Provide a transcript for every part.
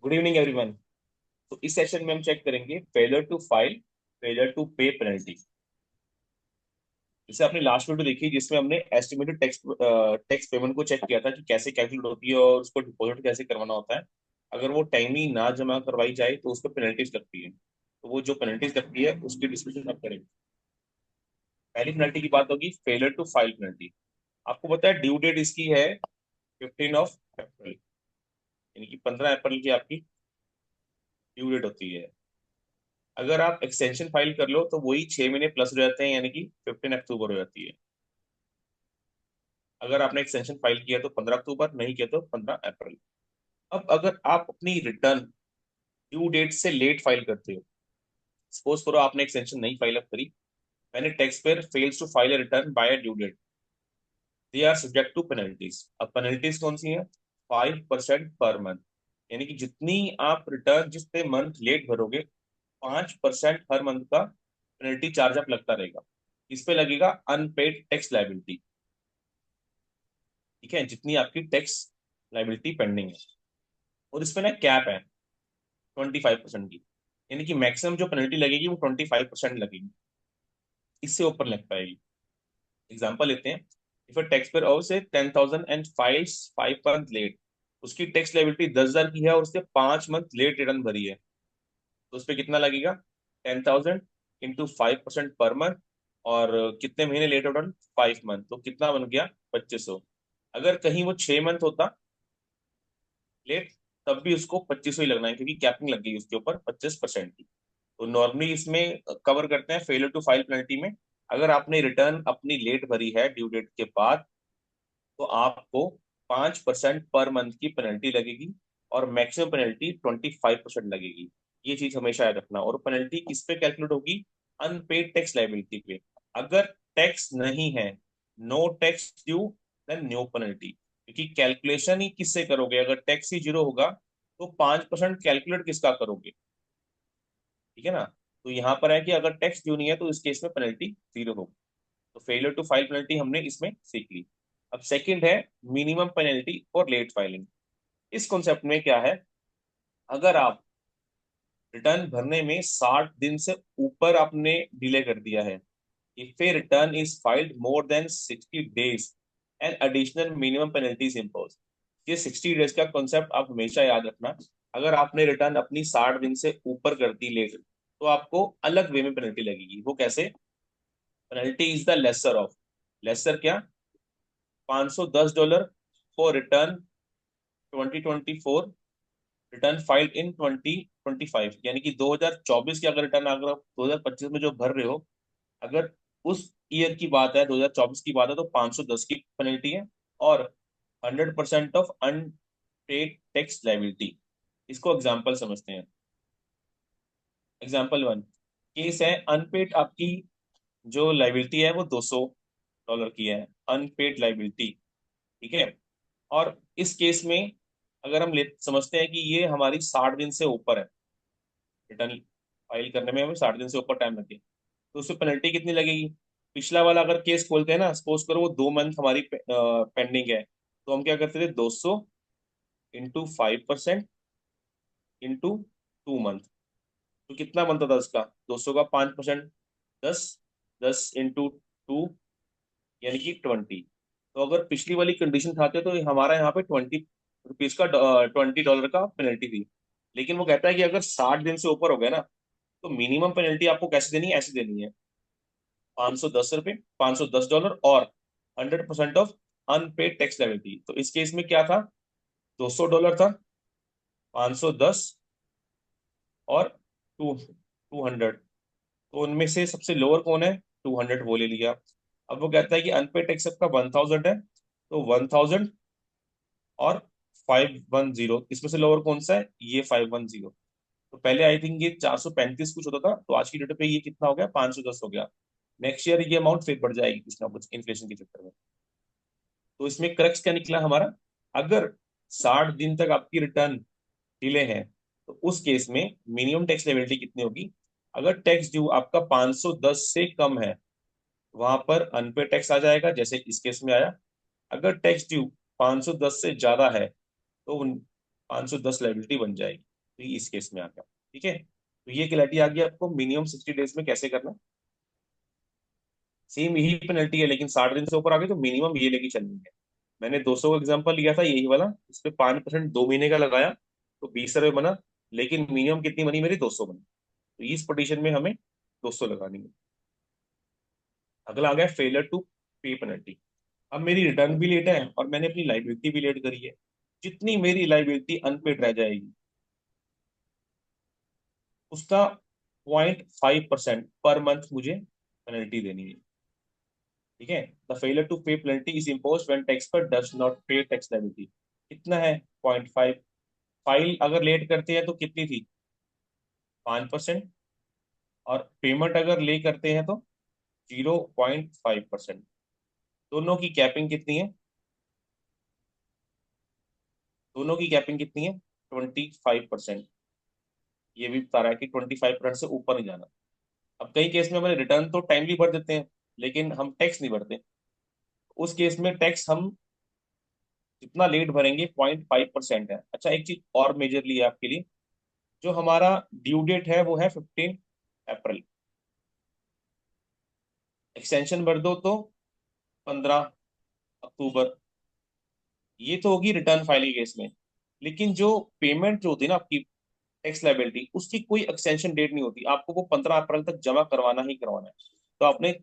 Good evening everyone. तो इस session में हम चेक करेंगे failure to file, failure to pay penalty. जैसे आपने लास्ट वीडियो देखी जिसमें हमने एस्टिमेटेड टैक्स टैक्स पेमेंट को चेक किया था कि कैसे कैलकुलेट होती है और उसको डिपॉजिट कैसे करवाना होता है। अगर वो टाइमली ना जमा करवाई जाए तो उस पर पेनल्टीज लगती है। तो वो जो पेनल्टीज लगती है उसकी डिस्कशन आप करेंगे। पहली पेनल्टी की बात होगी फेलियर टू फाइल पेनल्टी। आपको पता है ड्यू डेट इसकी है 15 अप्रैल, यानी कि 15 अप्रैल की आपकी ड्यू डेट होती है। अगर आप एक्सटेंशन फाइल कर लो तो वही 6 महीने प्लस हो जाते हैं, यानी कि 15 अक्टूबर हो जाती है। अगर आपने एक्सटेंशन फाइल किया तो 15 अक्टूबर, नहीं किया तो 15 अप्रैल। अब अगर आप अपनी रिटर्न ड्यू डेट से लेट फाइल करते हो, सपोज करो आपने एक्सटेंशन नहीं फाइल अप करी, मैंने tax payer fails to file return by due date, they are subject to penalties. अब पेनल्टीज कौन सी है? 5% पर मंथ, यानी कि जितनी आप रिटर्न जितने मंथ लेट भरोगे 5% हर मंथ का पेनल्टी चार्ज अप लगता रहेगा। इस पे लगेगा अनपेड टैक्स लाइबिलिटी। ठीक है, जितनी आपकी टैक्स लाइबिलिटी पेंडिंग है। और इसमें ना कैप है 25% की, यानी कि मैक्सिमम जो पेनल्टी लगेगी वो 25% लगेगी, इससे ऊपर लग पाएगी। एग्जाम्पल लेते हैं। If a tax payer obs से 10,000 एंड फाइल्स 5 मंथ लेट, उसकी टैक्स लाइबिलिटी 10,000 की है और उसने 5 मंथ लेट रिटर्न भरी है, तो उस पर कितना लगेगा? 10,000 इंटू 5% पर मंथ। और कितने महीने लेट रिटर्न? 5 मंथ, तो कितना बन गया? 2500। अगर कहीं वो 6 मंथ होता लेट, तब भी उसको 2500 ही लगना है, क्योंकि कैपिंग लग गई उसके ऊपर 25% की। तो नॉर्मली इसमें कवर करते हैं फेलियर टू फाइल पेनल्टी में। अगर आपने रिटर्न अपनी लेट भरी है ड्यू डेट के बाद, तो आपको 5% पर मंथ की पेनल्टी लगेगी, और मैक्सिमम पेनल्टी 25% लगेगी। ये चीज हमेशा याद रखना। और पेनल्टी किस पे कैलकुलेट होगी? अनपेड टैक्स लाइबिलिटी पे। अगर टैक्स नहीं है, no tax due, then no penalty. क्योंकि कैलकुलेशन ही किससे करोगे? अगर टैक्स ही जीरो होगा तो 5% कैलकुलेट किसका करोगे? ठीक है ना। तो यहाँ पर है कि अगर टैक्स ड्यू नहीं है तो इस केस में पेनल्टी जीरो होगी। तो फेलियर टू फाइल पेनल्टी हमने इसमें सीख ली। अब सेकंड है minimum penalty for late filing. इस कॉन्सेप्ट में क्या है? अगर आप रिटर्न भरने में 60 दिन से ऊपर आपने डिले कर दिया है, if A return is filed more than 60 days, and additional minimum penalties impose. ये 60 डेज का कॉन्सेप्ट आप हमेशा याद रखना। अगर आपने रिटर्न अपनी 60 दिन से ऊपर कर दी लेट, तो आपको अलग वे में पेनल्टी लगेगी। वो कैसे? Penalty is the lesser of, lesser क्या? $510 for return 2024, return file in 2025, यानी कि 2024 की अगर रिटर्न अगर आप 2025 में जो भर रहे हो, अगर उस ईयर की बात है, 2024 की बात है, तो 510 की पेनल्टी है। और 100% ऑफ अनपेड टैक्स लाइबिलिटी। इसको एग्जाम्पल समझते हैं। एग्जाम्पल 1, केस है अनपेड, आपकी जो लाइबिलिटी है वो $200 की है, अनपेड लाइबिलिटी। ठीक है। और इस केस में अगर हम ले समझते हैं कि ये हमारी 60 दिन से ऊपर है, रिटर्न फाइल करने में हमें 60 दिन से ऊपर टाइम लगे, तो उसमें पेनल्टी कितनी लगेगी? पिछला वाला अगर केस खोलते हैं ना, सपोज करो वो 2 मंथ हमारी पेंडिंग है, तो हम क्या करते थे? 200 इंटू 5% इंटू 2 मंथ। तो कितना बनता था उसका? 200 का 5%, 10, 10 इंटू 2, यानी कि 20। तो अगर पिछली वाली कंडीशन खाते तो हमारा यहाँ पे ₹20 का, $20 का पेनल्टी थी। लेकिन वो कहता है कि अगर 60 दिन से ऊपर हो गया ना, तो मिनिमम पेनल्टी आपको कैसे देनी है? ऐसे देनी है, ₹510, $510 और 100% ऑफ अनपेड टैक्स लायबिलिटी। तो इस केस में क्या था? $200 था, 510 और 200। तो उनमें से सबसे लोअर कौन है? 200, वो ले लिया। अब वो कहता है कि अनपेड टैक्स आपका 1,000 है, तो 1,000 और 510, इसमें से लोअर कौन सा है? ये 510। तो पहले आई थिंक ये 435 कुछ होता था, तो आज की डेट पे ये कितना हो गया? 510 हो गया। नेक्स्ट ईयर ये अमाउंट फिर बढ़ जाएगी कुछ ना कुछ इन्फ्लेशन के चक्कर में। तो इसमें क्रक्स क्या निकला हमारा? अगर 60 दिन तक आपकी रिटर्न डिले है, तो उस केस में मिनिमम टैक्स लेबिलिटी कितनी होगी? अगर टैक्स ड्यू आपका 510 से कम है, वहां पर अनपेड टैक्स आ जाएगा, जैसे इस केस में आया। अगर टैक्स ड्यू 510 से ज्यादा है, तो 510 लाइबिलिटी बन जाएगी। ये इस केस में आ गया। ठीक है, तो ये क्लैरिटी आ गया आपको मिनिमम 60 डेज में कैसे करना। सेम यही पेनल्टी है, लेकिन 60 दिन से ऊपर आ गई तो मिनिमम ये लेके चलनी है। मैंने 200 का एग्जाम्पल लिया था यही वाला, इस पे 5% 2 महीने का लगाया तो 20 रुपये बना, लेकिन मिनिमम कितनी बनी मेरी, 200 बनी। तो इस पोजीशन में हमें 200 लगानी है। अगला आ गया फेलियर टू पे पेनल्टी। अब मेरी रिटर्न भी लेट है और मैंने अपनी लाइबिलिटी भी लेट करी है। जितनी मेरी लाइबिलिटी अनपेड रह जाएगी उसका 0.5% पर मंथ मुझे पेनल्टी देनी है। ठीक है, the failure to pay penalty is impose when tax पर डज नॉट पे टैक्स लायबिलिटी। कितना है, 0.5। फाइल अगर लेट करते हैं तो कितनी थी, 5%। और पेमेंट अगर ले करते हैं तो 0.5%। दोनों की कैपिंग कितनी है, दोनों की कैपिंग कितनी है, 25%। ये भी बता रहा है कि 25% से ऊपर नहीं जाना। अब कई केस में हमारे रिटर्न तो टाइमली भर देते हैं लेकिन हम टैक्स नहीं भरते। उस केस में टैक्स हम जितना लेट भरेंगे 0.5% है। अच्छा, एक चीज और मेजरली है आपके लिए, जो हमारा ड्यू डेट है वो है 15 अप्रैल। एक्सटेंशन भर दो तो 15 अक्टूबर। ये तो होगी रिटर्न फाइल के केस में। लेकिन जो पेमेंट जो होती है ना आपकी टैक्स लाइबिलिटी, उसकी कोई एक्सटेंशन डेट नहीं होती, आपको वो 15 अप्रैल तक जमा करवाना ही करवाना है। तो आपने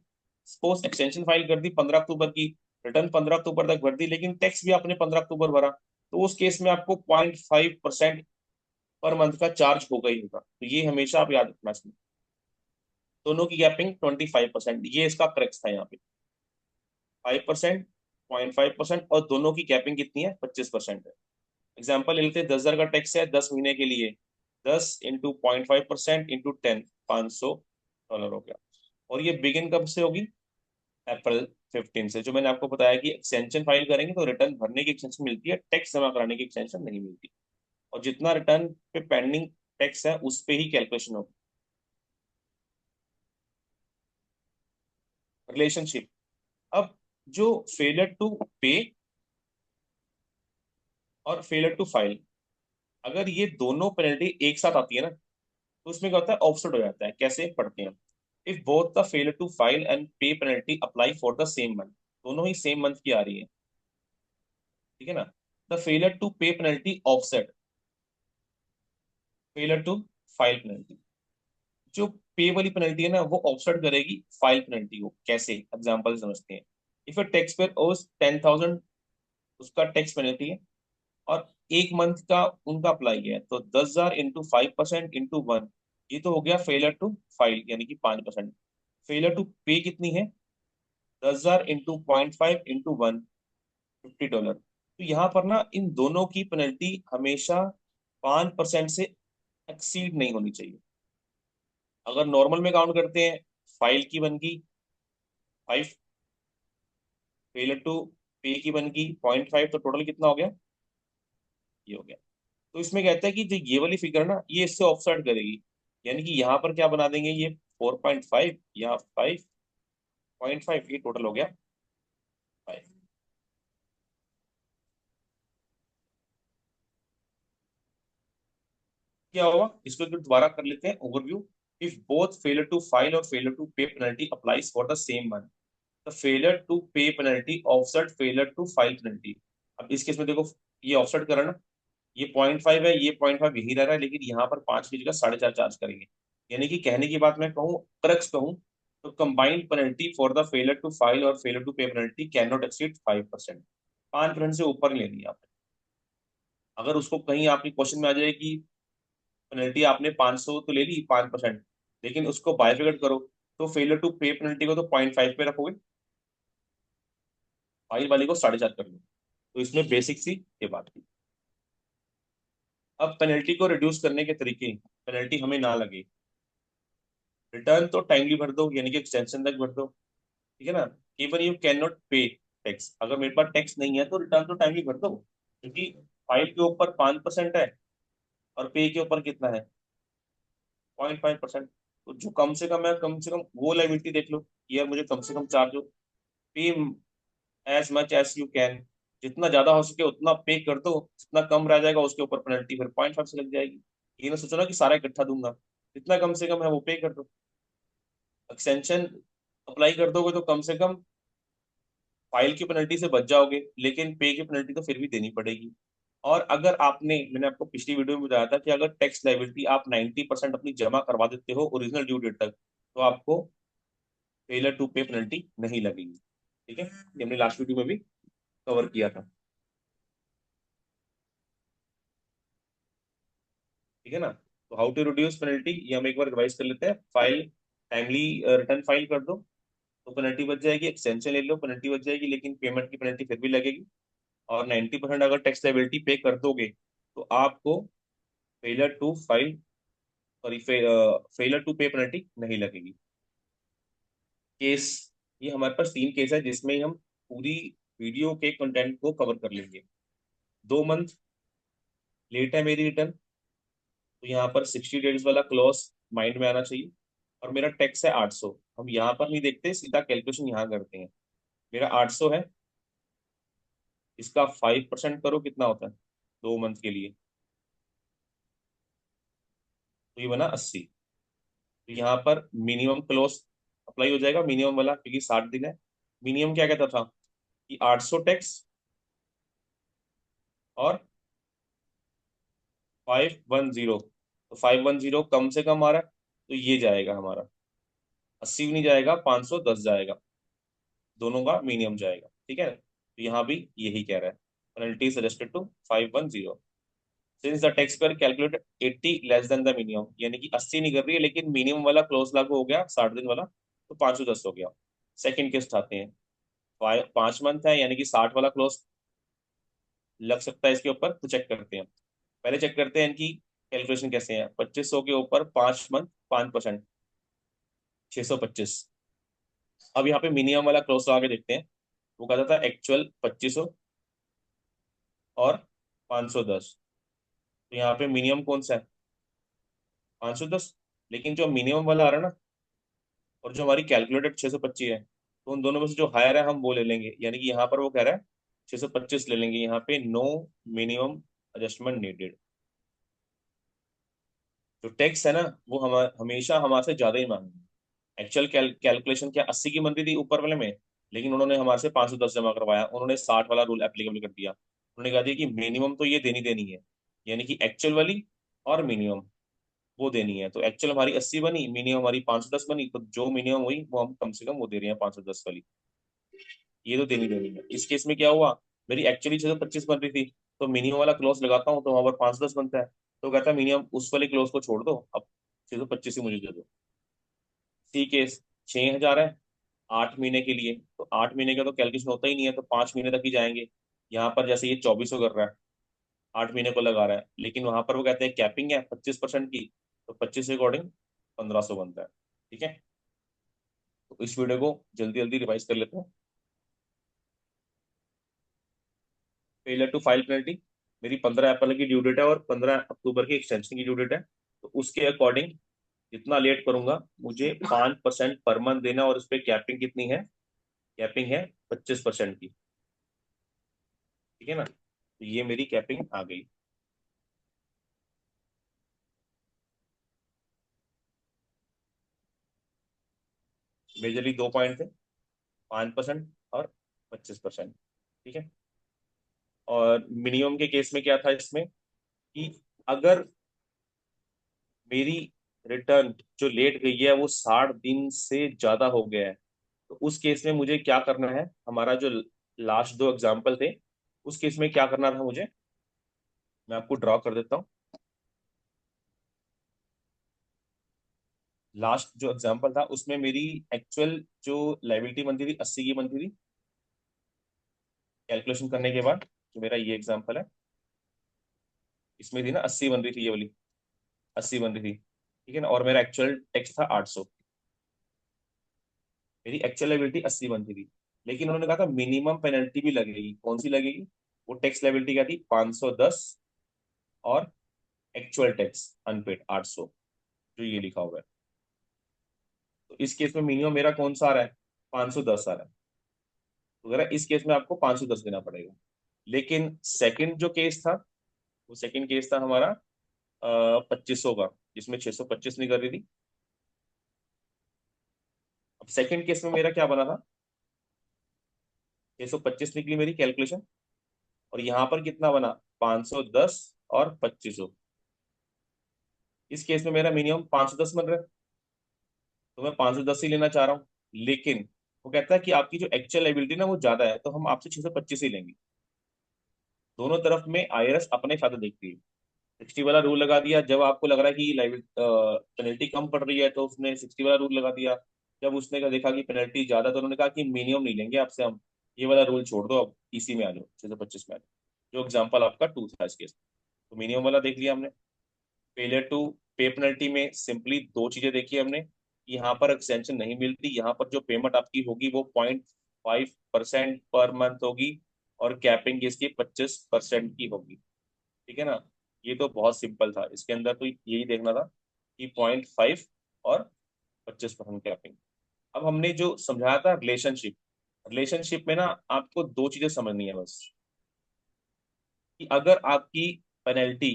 सपोज एक्सटेंशन फाइल कर दी 15 अक्टूबर की, रिटर्न 15 अक्टूबर तक भर दी, लेकिन टैक्स भी आपने 15 अक्टूबर भरा, तो उस केस में आपको 0.5% पर मंथ का चार्ज होगा ही होगा। तो ये हमेशा आप याद रखना चाहिए। दोनों की गैपिंग 25%, ये इसका क्रक्स था यहाँ पे। 5%, 0.5%, और दोनों की कैपिंग कितनी है, 25% है। एग्जाम्पल ले लेते हैं, 10,000 का टैक्स है 10 महीने के लिए, 10 × 0.5% इंटू 10, $500 हो गया। और ये बिगिन कब से होगी, अप्रैल 15 से। जो मैंने आपको बताया कि एक्सटेंशन फाइल करेंगे तो रिटर्न भरने की एक्सटेंशन मिलती है, टैक्स जमा कराने की एक्सटेंशन नहीं मिलती। और जितना रिटर्न पे पेंडिंग टैक्स है उस पे ही कैलकुलेशन होगी। रिलेशनशिप। अब जो फेलियर टू पे और फेलियर टू फाइल, अगर ये दोनों पेनल्टी एक साथ आती है ना, तो उसमें क्या होता है, ऑफसेट हो जाता है। कैसे पढ़ते हैं, if both the failure to file and pay penalty apply for the same month, दोनों ही सेम मंथ की आ रही है, ठीक है ना, the failure to pay penalty offset failure to file penalty. जो पे वाली पेनल्टी है ना वो ऑफसेट करेगी फाइल पेनल्टी को। कैसे, एग्जांपल समझते हैं। इफ अ टैक्स पेयर ओज 10,000, उसका टैक्स पेनल्टी है, और एक मंथ का उनका अप्लाई है, तो 10,000 इंटू 5% इंटू 1, ये तो हो गया फेलियर टू फाइल यानी कि 5%। फेलियर टू पे कितनी है, 10,000 इंटू 0.5 इंटू 1, $50। तो यहाँ पर ना इन दोनों की पेनल्टी हमेशा 5% से एक्सीड नहीं होनी चाहिए। अगर नॉर्मल में काउंट करते हैं, फाइल की बन गई 5, फेलियर टू पे की बन गई 0.5, तो टोटल कितना हो गया, ये हो गया। तो इसमें कहता है कि जो ये वाली फिगर ना ये इससे ऑफसेट करेगी, यानी कि यहाँ पर क्या बना देंगे, ये 4.5 या 5.5, ये टोटल हो गया 5। क्या होगा, इसको एक बार दोबारा कर लेते हैं overview. If both failure to file और failure to pay penalty applies for the same month, the failure to pay penalty offset failure to file penalty. अब इस केस में देखो, ये ऑफसेट करा ना, ये 0.5 है, ये 0.5 यही रह रहा है, लेकिन यहाँ पर 5 की जगह 4.5 चार्ज करेंगे। यानी कि कहने की बात मैं कहूँ, क्रक्स कहूँ, तो combined penalty for the failure to file और failure to pay penalty can not exceed 5%। 5% से ऊपर नहीं लेनी आपने। अगर उसको कहीं आपके क्वेश्चन में आ जाए कि पेनल्टी आपने 500 तो ले ली 5%, लेकिन उसको बाइफिकेट करो, तो फेलियर टू पे पेनल्टी को तो 0.5 पे रखोगे, फाइल वाली को 4.5 कर लो। तो इसमें बेसिक सी ये बात थी। अब पेनल्टी को रिड्यूस करने के तरीके, पेनल्टी हमें ना लगे, रिटर्न तो टाइमली भर दो यानी कि एक्सटेंशन तक भर दो, ठीक है ना। इवन यू कैन नॉट पे टैक्स, अगर मेरे पास टैक्स नहीं है तो रिटर्न तो टाइमली भर दो, क्योंकि फाइल के ऊपर 5% है और पे के ऊपर कितना है, 0.5%। तो जो कम से कम वो लाइबिलिटी देख लो कि यार मुझे कम से कम चार्ज हो। Pay as much as you can, जितना ज्यादा हो सके उतना पे कर दो, जितना कम रह जाएगा उसके ऊपर पेनल्टी फिर 0.5 से लग जाएगी। ये ना सोचो ना कि सारा इकट्ठा दूंगा, जितना कम से कम है वो पे कर दो। एक्सटेंशन अप्लाई कर दोगे तो कम से कम फाइल की पेनल्टी से बच जाओगे, लेकिन पे की पेनल्टी तो फिर भी देनी पड़ेगी। और अगर मैंने आपको पिछली वीडियो में बताया था कि अगर टैक्स लायबिलिटी आप 90% अपनी जमा करवा देते हो ओरिजिनल ड्यू डेट तक, तो आपको फेलर टू पे पेनल्टी नहीं लगेगी। ठीक है, ये हमने लास्ट वीडियो में भी कवर किया था। ठीक है ना। तो हाउ टू रिड्यूस पेनल्टी, ये हम एक बार रिवाइज कर लेते हैं। फाइल टाइमली रिटर्न फाइल कर दो तो पेनल्टी बच जाएगी, एक्सटेंशन ले लो पेनल्टी बच जाएगी, लेकिन पेमेंट की पेनल्टी फिर भी लगेगी। और 90% अगर टैक्स लायबिलिटी पे कर दोगे तो आपको failure to file, sorry failure to pay penalty नहीं लगेगी। केस, ये हमारे पास 3 केस है जिसमें हम पूरी वीडियो के कंटेंट को कवर कर लेंगे। 2 मंथ लेट है मेरी रिटर्न, तो यहाँ पर 60 डेज वाला क्लॉज माइंड में आना चाहिए। और मेरा टैक्स है 800, हम यहाँ पर नहीं देखते, सीधा कैलकुलेशन यहाँ करते हैं। मेरा 800 है, इसका 5% करो कितना होता है 2 मंथ के लिए, तो ये बना 80। तो यहाँ पर मिनिमम क्लॉज अप्लाई हो जाएगा, मिनिमम वाला, क्योंकि 60 दिन है। मिनिमम क्या कहता था कि 800 टैक्स और 510, तो 510 कम से कम आ रहा है, तो ये जाएगा हमारा 80 भी नहीं जाएगा, 510 जाएगा, दोनों का मिनिमम जाएगा। ठीक है, तो यहाँ भी यही कह रहा है, penalty suggested to 510 since the tax payer calculated 80 less than the minimum, यानी कि 80 नहीं कर रही है, लेकिन मिनिमम वाला क्लोज लागू हो गया 60 दिन वाला, तो 510 हो गया। सेकंड केस उठाते हैं। 5 मंथ है, यानी कि 60 वाला क्लोज लग सकता है इसके ऊपर, तो चेक करते हैं। पहले चेक करते हैं इनकी कैलकुलेशन कैसे है। 2500 के ऊपर 5 मंथ 5%, 625। अब यहाँ पे मिनिमम वाला क्लोज लगा के देखते हैं। वो कहता था एक्चुअल 2500 और 510, तो यहाँ पे मिनिमम कौन सा है 510, लेकिन जो मिनिमम वाला आ रहा है ना, और जो हमारी कैलकुलेटेड 625 है, तो उन दोनों में से जो हायर है हम वो ले लेंगे। यानी कि यहाँ पर वो कह रहा है 625 ले लेंगे, यहाँ पे नो मिनिमम एडजस्टमेंट नीडेड। जो टैक्स है ना, वो हम हमेशा हमारे से ज्यादा ही मांगेंगे। एक्चुअल कैलकुलेशन क्या 80 की बनती थी ऊपर वाले में, लेकिन उन्होंने हमारे से 510 जमा करवाया, उन्होंने 60 वाला रूल एप्लीकेबल कर दिया। उन्होंने कहा दिया कि मिनिमम तो ये देनी देनी है, यानी कि एक्चुअल वाली और मिनिमम वो देनी है। तो एक्चुअल हमारी 80 बनी, मिनिमम हमारी 510 बनी, तो जो मिनिमम हुई वो हम कम से कम वो दे रहे हैं 510 वाली, ये तो देनी देनी है। इस केस में क्या हुआ, मेरी एक्चुअली 625 बन रही थी, तो मिनिमम वाला क्लोज लगाता हूँ तो वहां पर 510 बनता है, तो कहता है मिनिमम उस वाले क्लोज को छोड़ दो, अब 625 ही मुझे दे दो। सी केस 6,000 है 8 महीने के लिए, तो 8 महीने का तो कैलकुलेशन होता ही नहीं है, तो 5 महीने तक ही जाएंगे। यहाँ पर जैसे ये 2400 कर रहा है, 8 महीने को लगा रहा है, लेकिन वहां पर वो कहते हैं कैपिंग है 25% की, तो 25 के अकॉर्डिंग 1500 बनता है। ठीक है, तो इस वीडियो को जल्दी जल्दी रिवाइज कर लेते हैं। फेलियर टू फाइल पेनल्टी, मेरी 15 अप्रैल की ड्यू डेट है और 15 अक्टूबर की एक्सटेंशन की ड्यू डेट है, तो उसके अकॉर्डिंग जितना लेट करूंगा मुझे 5% पर मंथ देना, और उस पर कैपिंग कितनी है, कैपिंग है 25% की। ठीक है ना, तो ये मेरी कैपिंग आ गई। मेजरली 2 पॉइंट थे, 5% और 25%। ठीक है, और मिनिमम के केस में क्या था इसमें कि अगर मेरी रिटर्न जो लेट गई है वो 60 दिन से ज्यादा हो गया है, तो उस केस में मुझे क्या करना है, हमारा जो लास्ट 2 एग्जाम्पल थे, उस केस में क्या करना था मुझे, मैं आपको ड्रॉ कर देता हूँ। लास्ट जो एग्जाम्पल था उसमें मेरी एक्चुअल जो लाइबिलिटी बनती थी 80 की बनती थी, कैलकुलेशन करने के बाद, जो मेरा ये एग्जाम्पल है, इसमें थी ना 80 बन रही थी, ये वाली 80 बन रही थी। ठीक है ना, और मेरा एक्चुअल टैक्स था 800, मेरी एक्चुअल लाइबिलिटी 80 बनती थी, लेकिन उन्होंने कहा था मिनिमम पेनल्टी भी लगेगी। कौन सी लगेगी, वो टैक्स लाइबिलिटी क्या थी 510, और एक्चुअल टैक्स अनपेड 800, जो ये लिखा हुआ है। तो इस केस में मिनिमम मेरा कौन सा आ रहा है 510 आ रहा है, तो अगर इस केस में आपको 510 देना पड़ेगा। लेकिन सेकंड जो केस था, वो सेकंड केस था हमारा 2500 का, जिसमें 625 निकल रही थी। अब सेकंड केस में मेरा क्या बना था, 625 निकली मेरी कैलकुलेशन, और यहाँ पर कितना बना, 510 और 2500। इस केस में मेरा मिनिमम 510 बन रहा है, तो मैं 510 ही लेना चाह रहा हूँ। लेकिन वो कहता है कि आपकी जो एक्चुअल लाइबिलिटी ना वो ज्यादा है, तो हम आपसे 625 ही लेंगे। दोनों तरफ में आईआरएस अपने फायदा देखती है। 60 वाला रूल लगा दिया, जब आपको लग रहा है कि लाइबिलिटी पेनल्टी कम पड़ रही है तो उसने 60 वाला रूल लगा दिया। जब उसने देखा कि पेनल्टी ज्यादा, तो उन्होंने कहा कि मिनिमम नहीं लेंगे आपसे हम, ये वाला रूल छोड़ दो, अब इसी में आ जाओ, 625 में आ जाओ। जो एग्जाम्पल आपका 2 था इस केस, तो मिनिमम वाला देख लिया हमने। फेलियर टू पे पेनल्टी में सिंपली दो चीजें देखी हमने, कि यहाँ पर एक्सटेंशन नहीं मिलती, यहाँ पर जो पेमेंट आपकी होगी वो 0.5% पर मंथ होगी, और कैपिंग इसकी 25% की होगी। ठीक है ना। ये तो बहुत सिंपल था, इसके अंदर तो यही देखना था कि 0.5 और 25% कैपिंग। अब हमने जो समझाया था रिलेशनशिप, रिलेशनशिप में ना आपको दो चीजें समझनी है बस, कि अगर आपकी पेनल्टी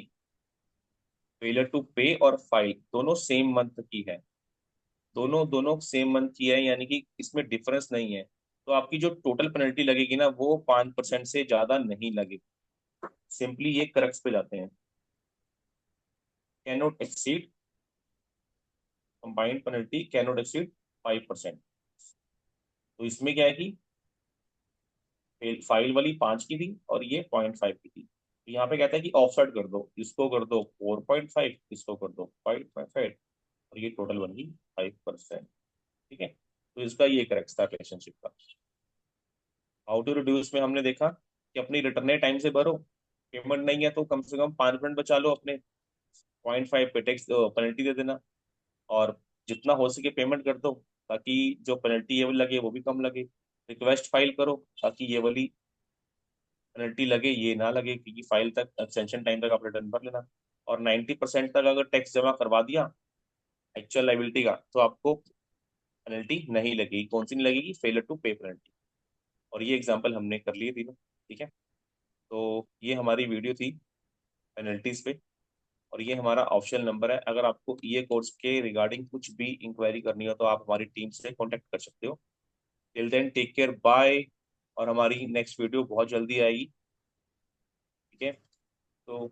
फेलियर टू पे और फाइल दोनों सेम मंथ की है, दोनों दोनों सेम मंथ की है, यानी कि इसमें डिफरेंस नहीं है, तो आपकी जो टोटल पेनल्टी लगेगी ना वो 5% से ज्यादा नहीं लगेगी। सिंपली ये क्रक्स पे जाते हैं, can not exceed, combined penalty can not exceed 5%। तो इसमें क्या है कि फाइल वाली 5 की थी और ये 0.5 की थी, तो यहाँ पे कहता है कि ऑफसेट कर दो, इसको कर दो 4.5, इसको कर दो 5.5, और ये टोटल बन गई 5%। ठीक है, तो इसका ये क्रक्स था रिलेशनशिप का। हाउ टू रिड्यूस में हमने देखा कि अपनी रिटर्न टाइम से भरो, पेमेंट नहीं है तो कम से कम 5% बचा लो अपने, 0.5 पे टैक्स पेनल्टी दे देना, और जितना हो सके पेमेंट कर दो, ताकि जो पेनल्टी ये वाली लगे वो भी कम लगे। रिक्वेस्ट फाइल करो ताकि ये वाली पेनल्टी लगे ये ना लगे, क्योंकि फाइल तक एक्सटेंशन टाइम तक आप रिटर्न भर लेना। और 90% तक अगर टैक्स जमा करवा दिया एक्चुअल लाइबिलिटी का, तो आपको पेनल्टी नहीं लगेगी। कौन सी नहीं लगेगी, फेलियर टू पे पेनल्टी। और ये एग्जांपल हमने कर लिए थी ना। ठीक है, तो ये हमारी वीडियो थी पेनल्टीज पे, और ये हमारा ऑप्शनल नंबर है। अगर आपको ये कोर्स के रिगार्डिंग कुछ भी इंक्वायरी करनी हो तो आप हमारी टीम से कांटेक्ट कर सकते हो। Till then take care, bye. और हमारी नेक्स्ट वीडियो बहुत जल्दी आएगी। ठीक है, तो